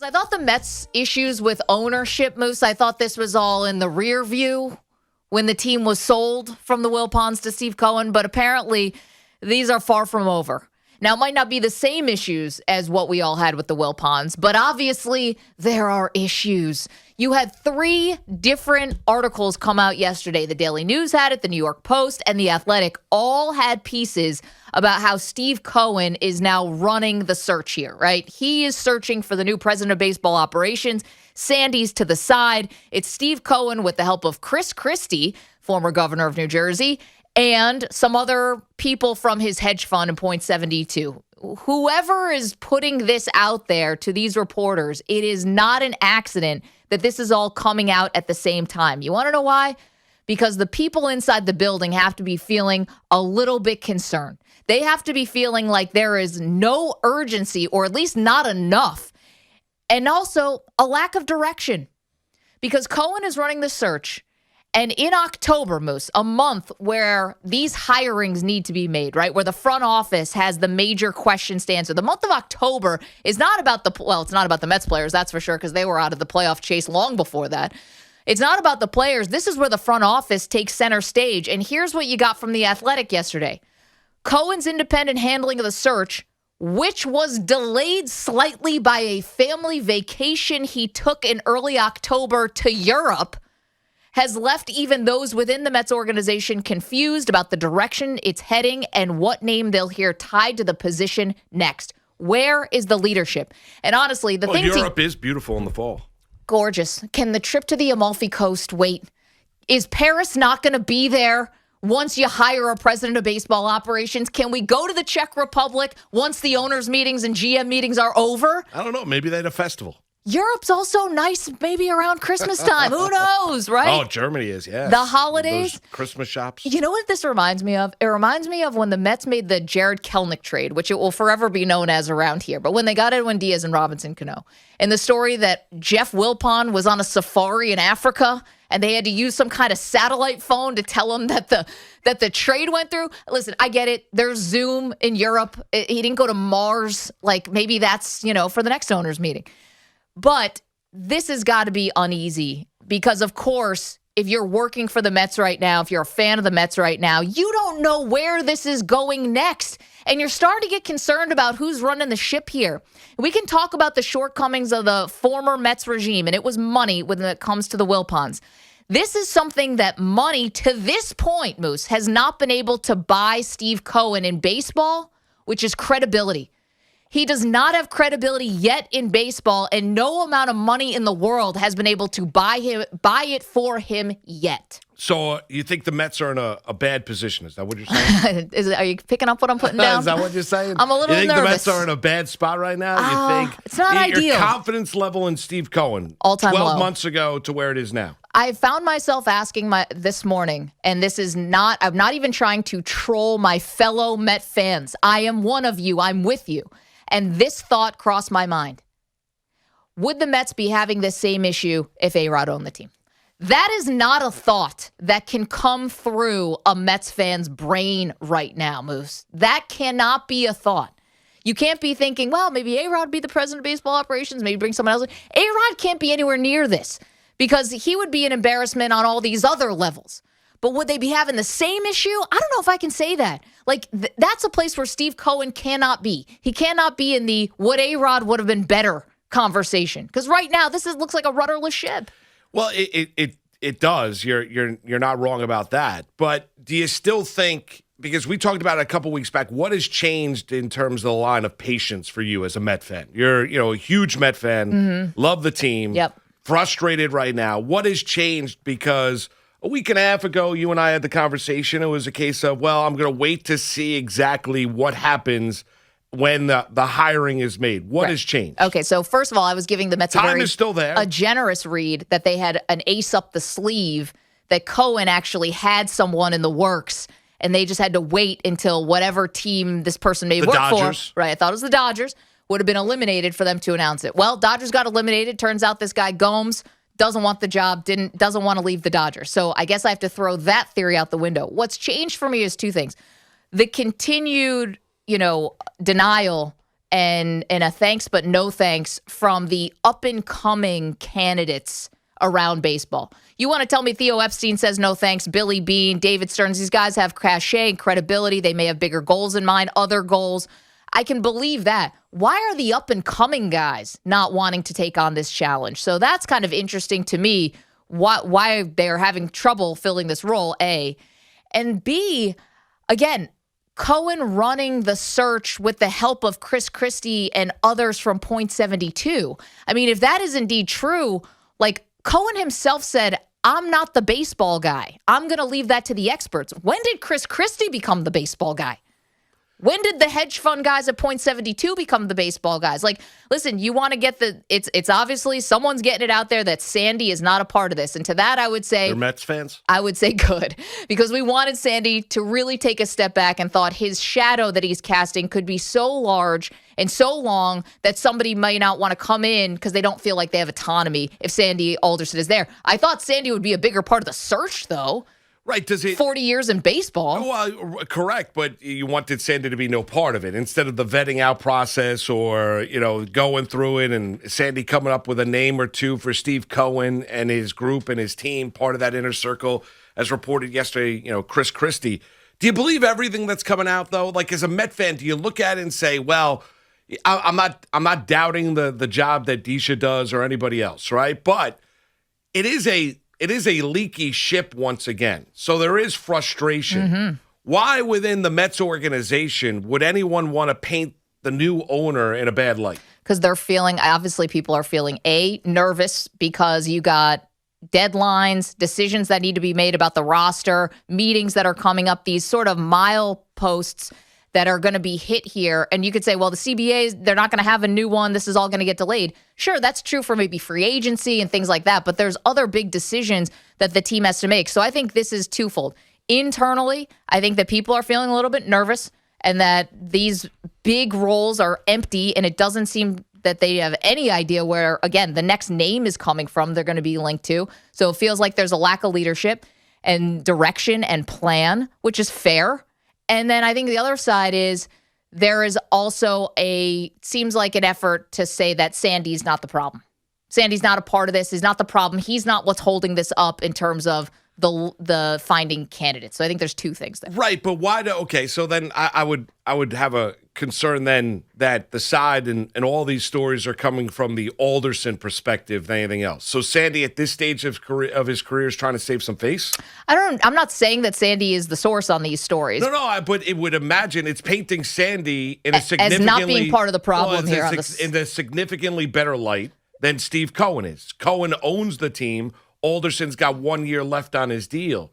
I thought the Mets' issues with ownership, Moose, I thought this was all in the rear view when the team was sold from the Wilpons to Steve Cohen, but apparently these are far from over. Now, it might not be the same issues as what we all had with the Wilpons, but obviously there are issues. You had 3 different articles come out yesterday. The Daily News had it, the New York Post, and The Athletic all had pieces about how Steve Cohen is now running the search here, right? He is searching for the new president of baseball operations. Sandy's to the side. It's Steve Cohen with the help of Chris Christie, former governor of New Jersey, and some other people from his hedge fund in Point 72. Whoever is putting this out there to these reporters, it is not an accident that this is all coming out at the same time. You want to know why? Because the people inside the building have to be feeling a little bit concerned. They have to be feeling like there is no urgency, or at least not enough, and also a lack of direction. Because Cohen is running the search. And in October, Moose, a month where these hirings need to be made, right, where the front office has the major questions to answer. The month of October is not about it's not about the Mets players, that's for sure, because they were out of the playoff chase long before that. It's not about the players. This is where the front office takes center stage. And here's what you got from The Athletic yesterday. Cohen's independent handling of the search, which was delayed slightly by a family vacation he took in early October to Europe, has left even those within the Mets organization confused about the direction it's heading and what name they'll hear tied to the position next. Where is the leadership? And honestly, Europe is beautiful in the fall. Gorgeous. Can the trip to the Amalfi Coast wait? Is Paris not going to be there once you hire a president of baseball operations? Can we go to the Czech Republic once the owners' meetings and GM meetings are over? I don't know. Maybe they had a festival. Europe's also nice maybe around Christmas time. Who knows, right? Oh, Germany is, yeah. The holidays. Those Christmas shops. You know what this reminds me of? It reminds me of when the Mets made the Jared Kelenic trade, which it will forever be known as around here. But when they got Edwin Diaz and Robinson Cano. And the story that Jeff Wilpon was on a safari in Africa and they had to use some kind of satellite phone to tell him that the trade went through. Listen, I get it. There's Zoom in Europe. He didn't go to Mars. Like maybe that's, for the next owners meeting. But this has got to be uneasy because, of course, if you're working for the Mets right now, if you're a fan of the Mets right now, you don't know where this is going next. And you're starting to get concerned about who's running the ship here. We can talk about the shortcomings of the former Mets regime, and it was money when it comes to the Wilpons. This is something that money, to this point, Moose, has not been able to buy Steve Cohen in baseball, which is credibility. He does not have credibility yet in baseball, and no amount of money in the world has been able to buy it for him yet. So you think the Mets are in a bad position? Is that what you're saying? Are you picking up what I'm putting down? Is that what you're saying? I'm a little nervous. You think the Mets are in a bad spot right now? You think it's not ideal. Your confidence level in Steve Cohen, all-time 12 low. months ago to where it is now. I found myself asking this morning, and I'm not even trying to troll my fellow Met fans. I am one of you. I'm with you. And this thought crossed my mind. Would the Mets be having this same issue if A-Rod owned the team? That is not a thought that can come through a Mets fan's brain right now, Moose. That cannot be a thought. You can't be thinking, well, maybe A-Rod would be the president of baseball operations, maybe bring someone else in. A-Rod can't be anywhere near this because he would be an embarrassment on all these other levels. But would they be having the same issue? I don't know if I can say that. Like, that's a place where Steve Cohen cannot be. He cannot be in the would A-Rod would have been better conversation. Because right now, looks like a rudderless ship. Well, it does. You're not wrong about that. But do you still think, because we talked about it a couple weeks back, what has changed in terms of the line of patience for you as a Met fan? You're a huge Met fan, love the team, frustrated right now. What has changed? Because a week and a half ago, you and I had the conversation. It was a case of, well, I'm going to wait to see exactly what happens when the hiring is made. What has changed? Okay, so first of all, I was giving the Mets Time is still there. A generous read that they had an ace up the sleeve, that Cohen actually had someone in the works, and they just had to wait until whatever team this person may work Dodgers. for. Right, I thought it was the Dodgers. Would have been eliminated for them to announce it. Well, Dodgers got eliminated. Turns out this guy Gomes doesn't want the job, doesn't want to leave the Dodgers. So I guess I have to throw that theory out the window. What's changed for me is two things. The continued, denial and a thanks but no thanks from the up-and-coming candidates around baseball. You want to tell me Theo Epstein says no thanks, Billy Beane, David Stearns, these guys have cachet and credibility. They may have bigger goals in mind, other goals. I can believe that. Why are the up-and-coming guys not wanting to take on this challenge? So that's kind of interesting to me, why they're having trouble filling this role, A. And B, again, Cohen running the search with the help of Chris Christie and others from Point 72. I mean, if that is indeed true, like Cohen himself said, I'm not the baseball guy. I'm going to leave that to the experts. When did Chris Christie become the baseball guy? When did the hedge fund guys at Point 72 become the baseball guys? Like, listen, you want to get it's obviously someone's getting it out there that Sandy is not a part of this. And to that, I would say... They're Mets fans? I would say good. Because we wanted Sandy to really take a step back and thought his shadow that he's casting could be so large and so long that somebody might not want to come in because they don't feel like they have autonomy if Sandy Alderson is there. I thought Sandy would be a bigger part of the search, though. Right. Does it 40 years in baseball? Well, correct, but you wanted Sandy to be no part of it instead of the vetting out process or, going through it and Sandy coming up with a name or two for Steve Cohen and his group and his team, part of that inner circle, as reported yesterday, Chris Christie. Do you believe everything that's coming out, though? Like, as a Met fan, do you look at it and say, well, I'm not doubting the job that Disha does or anybody else, right? But it is a leaky ship once again. So there is frustration. Mm-hmm. Why within the Mets organization would anyone want to paint the new owner in a bad light? Because obviously people are feeling, A, nervous because you got deadlines, decisions that need to be made about the roster, meetings that are coming up, these sort of mileposts that are going to be hit here. And you could say, well, the CBAs, they're not going to have a new one. This is all going to get delayed. Sure, that's true for maybe free agency and things like that. But there's other big decisions that the team has to make. So I think this is twofold. Internally, I think that people are feeling a little bit nervous and that these big roles are empty. And it doesn't seem that they have any idea where, again, the next name is coming from, they're going to be linked to. So it feels like there's a lack of leadership and direction and plan, which is fair. And then I think the other side is there is also seems like an effort to say that Sandy's not the problem. Sandy's not a part of this. He's not the problem. He's not what's holding this up in terms of the finding candidates. So I think there's two things there. Right, but why okay, so then I would have a concern then that the side and all these stories are coming from the Alderson perspective than anything else. So Sandy at this stage of his career is trying to save some face? I'm not saying that Sandy is the source on these stories. No, but it would imagine it's painting Sandy in a significantly... As not being part of the problem here. In a significantly better light than Steve Cohen is. Cohen owns the team. Alderson's got 1 year left on his deal.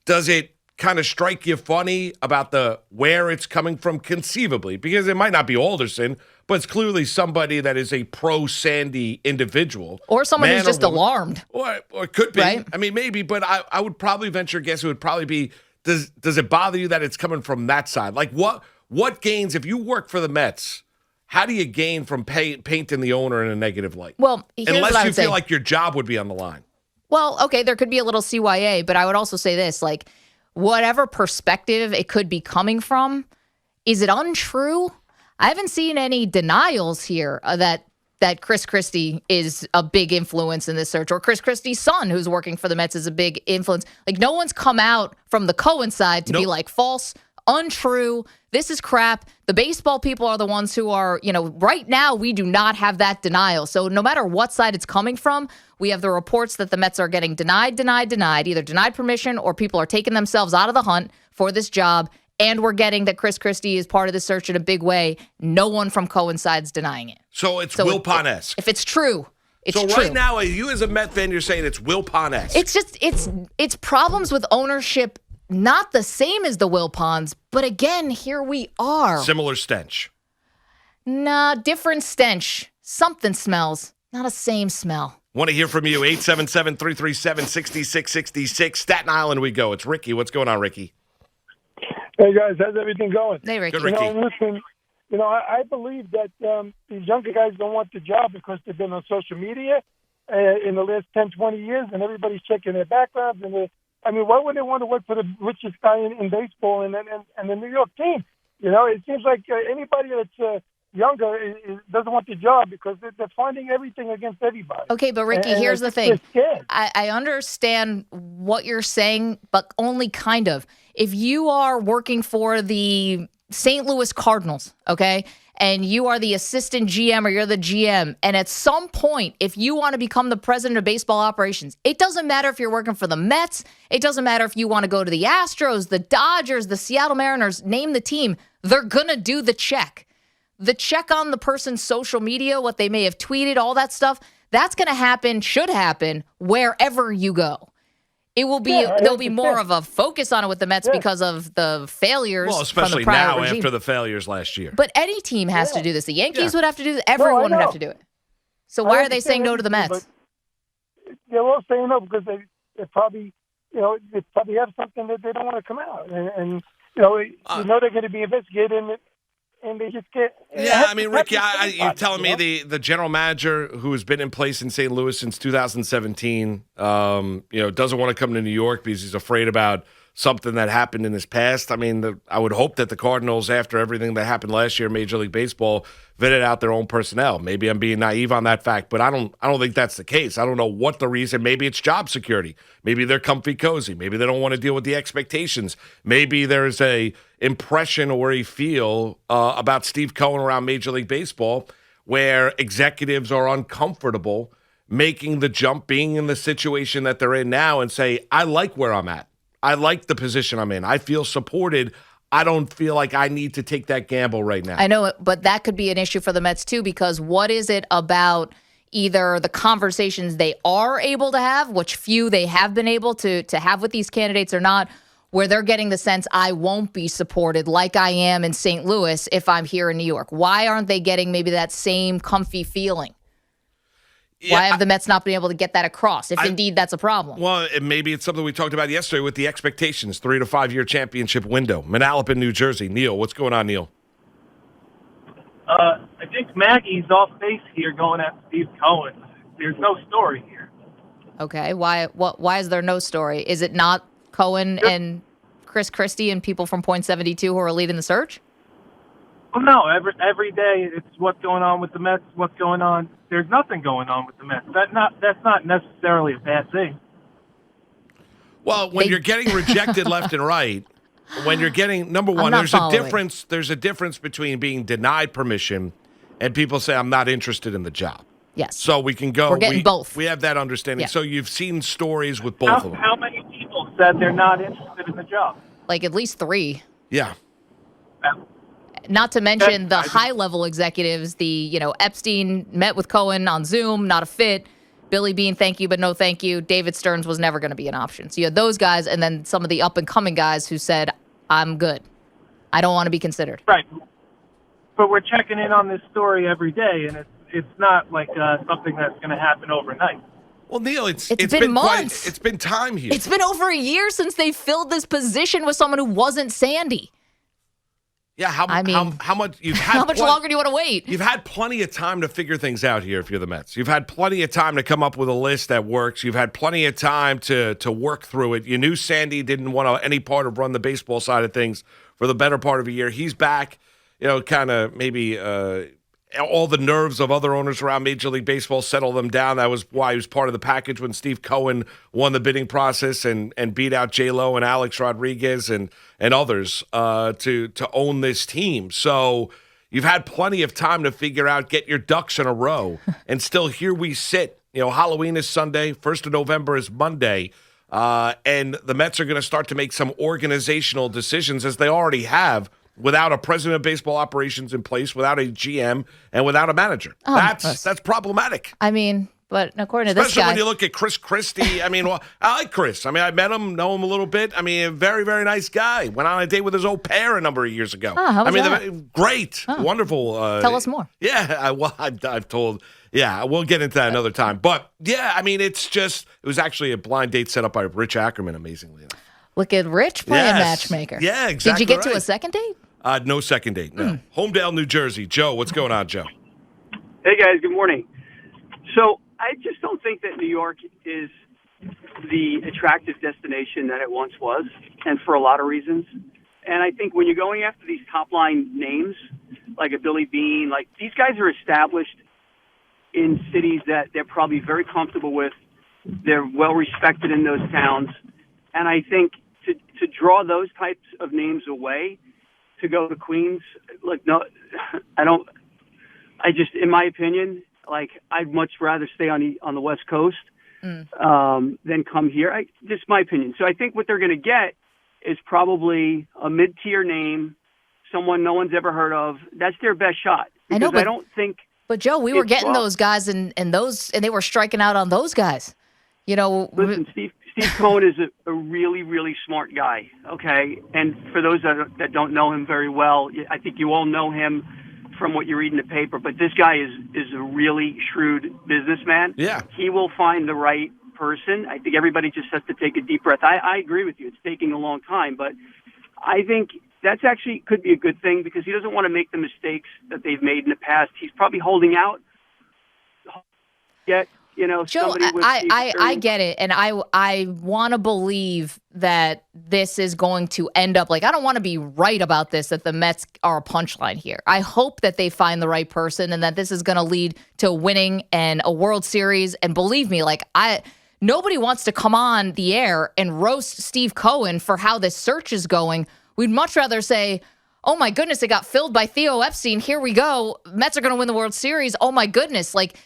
Does it kind of strike you funny about where it's coming from conceivably? Because it might not be Alderson, but it's clearly somebody that is a pro-Sandy individual. Or someone who's just alarmed. Or it could be. Right? I mean, maybe, but I would probably venture a guess it would probably be, does it bother you that it's coming from that side? Like what gains, if you work for the Mets, how do you gain from painting the owner in a negative light? Well, unless you feel like your job would be on the line. Well, okay, there could be a little CYA, but I would also say this, like, whatever perspective it could be coming from, is it untrue? I haven't seen any denials here that Chris Christie is a big influence in this search, or Chris Christie's son, who's working for the Mets, is a big influence. Like, no one's come out from the Cohen side to be like, false, untrue, this is crap. The baseball people are the ones who are, right now we do not have that denial. So no matter what side it's coming from, we have the reports that the Mets are getting denied, either denied permission or people are taking themselves out of the hunt for this job. And we're getting that Chris Christie is part of the search in a big way. No one from Cohen's side's denying it. So it's Wilpon-esque. If it's true, it's true. So right now, you as a Met fan, you're saying it's Wilpon-esque. It's just, it's problems with ownership. Not the same as the Wilpons, but again, here we are. Similar stench. Nah, different stench. Something smells, not a same smell. Want to hear from you, 877-337-6666. Staten Island we go. It's Ricky. What's going on, Ricky? Hey, guys. How's everything going? Hey, Ricky. Good, Ricky. Listen, I believe that these younger guys don't want the job because they've been on social media in the last 10, 20 years, and everybody's checking their backgrounds and why would they want to work for the richest guy in baseball and the New York team? It seems like anybody that's younger doesn't want the job because they're finding everything against everybody. Okay, but Ricky, And here's the thing. they're scared. I understand what you're saying, but only kind of. If you are working for the St. Louis Cardinals, okay, and you are the assistant GM or you're the GM, and at some point, if you want to become the president of baseball operations, it doesn't matter if you're working for the Mets, it doesn't matter if you want to go to the Astros, the Dodgers, the Seattle Mariners, name the team, they're going to do the check. The check on the person's social media, what they may have tweeted, all that stuff, that's going to happen, should happen, wherever you go. It will be there'll be more of a focus on it with the Mets because of the failures. Well, especially from the prior now regime. after the failures last year. But any team has to do this. The Yankees would have to do this. Everyone would have to do it. So why are they saying no to the Mets? They're all saying no because they probably, they probably have something that they don't want to come out, and they're going to be investigated. And they just get. Yeah, I mean, Ricky, you're telling me the general manager who has been in place in St. Louis since 2017, doesn't want to come to New York because he's afraid about something that happened in his past. I mean, I would hope that the Cardinals, after everything that happened last year in Major League Baseball, vetted out their own personnel. Maybe I'm being naive on that fact, but I don't think that's the case. I don't know what the reason. Maybe it's job security. Maybe they're comfy cozy. Maybe they don't want to deal with the expectations. Maybe there's a impression or a feel about Steve Cohen around Major League Baseball where executives are uncomfortable making the jump, being in the situation that they're in now and say, I like where I'm at. I like the position I'm in. I feel supported. I don't feel like I need to take that gamble right now. I know, but that could be an issue for the Mets too, because what is it about either the conversations they are able to have, which few they have been able to have with these candidates or not, where they're getting the sense I won't be supported like I am in St. Louis if I'm here in New York? Why aren't they getting maybe that same comfy feeling? Yeah, why have the Mets not been able to get that across, if indeed that's a problem? Well, maybe it's something we talked about yesterday with the expectations, 3 to 5 year championship window. Manalapan, New Jersey. Neil, what's going on, Neil? I think Maggie's off base here going at Steve Cohen. There's no story here. Okay, why is there no story? Is it not Cohen and Chris Christie and people from Point 72 who are leading the search? Well, no, every day it's what's going on with the Mets, what's going on. There's nothing going on with the Mets. That's not necessarily a bad thing. Well, when you're getting rejected left and right, when you're getting, number one, there's a difference between being denied permission and people say, I'm not interested in the job. Yes. So we can go. We're getting both. We have that understanding. Yeah. So you've seen stories with both of them. How many people said they're not interested in the job? Like at least 3. Yeah. Not to mention the high-level executives. Epstein met with Cohen on Zoom, not a fit. Billy Beane, thank you, but no thank you. David Stearns was never going to be an option. So you had those guys, and then some of the up-and-coming guys who said, I'm good. I don't want to be considered. Right. But we're checking in on this story every day, and it's not like something that's going to happen overnight. Well, Neil, it's been months. It's been time here. It's been over a year since they filled this position with someone who wasn't Sandy. Yeah, how much you've had? How much longer do you want to wait? You've had plenty of time to figure things out here if you're the Mets. You've had plenty of time to come up with a list that works. You've had plenty of time to work through it. You knew Sandy didn't want any part of run the baseball side of things for the better part of a year. He's back, kind of maybe all the nerves of other owners around Major League Baseball settle them down. That was why he was part of the package when Steve Cohen won the bidding process and beat out J-Lo and Alex Rodriguez and others to own this team. So you've had plenty of time to figure out, get your ducks in a row, and still here we sit. Halloween is Sunday, 1st of November is Monday, and the Mets are going to start to make some organizational decisions, as they already have, without a president of baseball operations in place, without a GM, and without a manager. That's problematic. I mean, but according to this guy, especially when you look at Chris Christie. I mean, I like Chris. I mean, I met him, know him a little bit. I mean, a very, very nice guy. Went on a date with his au pair a number of years ago. How was that? Great, wonderful. Tell us more. Yeah, I've told. Yeah, we'll get into that another time. But yeah, I mean, it was actually a blind date set up by Rich Ackerman, amazingly enough. Look at Rich playing matchmaker. Yeah, exactly. Did you get to a second date? No second date, no. Homedale, New Jersey. Joe, what's going on, Joe? Hey, guys. Good morning. So I just don't think that New York is the attractive destination that it once was, and for a lot of reasons. And I think when you're going after these top-line names, like a Billy Bean. Like, these guys are established in cities that they're probably very comfortable with. They're well respected in those towns. And I think to draw those types of names away, to go to Queens, like, no, in my opinion, like, I'd much rather stay on the West Coast than come here. Just my opinion. So I think what they're going to get is probably a mid-tier name, someone no one's ever heard of. That's their best shot. I know, but I don't think. But Joe, we were getting those guys, and they were striking out on those guys. You know, listen, Steve Cohen is a really, really smart guy. Okay, and for those that don't know him very well, I think you all know him from what you read in the paper. But this guy is a really shrewd businessman. Yeah, he will find the right person. I think everybody just has to take a deep breath. I agree with you. It's taking a long time, but I think that's actually could be a good thing because he doesn't want to make the mistakes that they've made in the past. He's probably holding out. Yet, you know, Joe, I get it, and I want to believe that this is going to end up like I don't want to be right about this that the Mets are a punchline here. I hope that they find the right person and that this is going to lead to winning and a World Series. And believe me, like nobody wants to come on the air and roast Steve Cohen for how this search is going. We'd much rather say, oh my goodness, it got filled by Theo Epstein. Here we go. Mets are going to win the World Series. Oh my goodness. Like,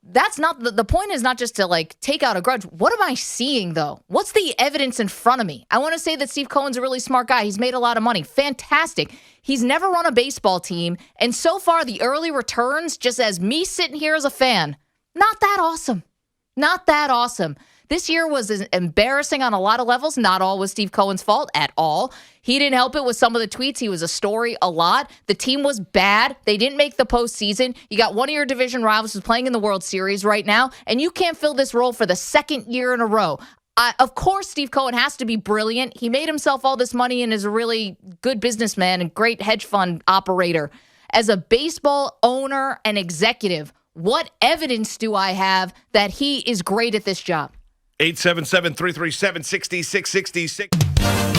that's not the point is not just to like take out a grudge. What am I seeing though? What's the evidence in front of me? I want to say that Steve Cohen's a really smart guy. He's made a lot of money. Fantastic. He's never run a baseball team. And so far the early returns, just as me sitting here as a fan, not that awesome. Not that awesome. This year was embarrassing on a lot of levels. Not all was Steve Cohen's fault at all. He didn't help it with some of the tweets. He was a story a lot. The team was bad. They didn't make the postseason. You got one of your division rivals who's playing in the World Series right now, and you can't fill this role for the second year in a row. Of course, Steve Cohen has to be brilliant. He made himself all this money and is a really good businessman and great hedge fund operator. As a baseball owner and executive, what evidence do I have that he is great at this job? 877-337-6666.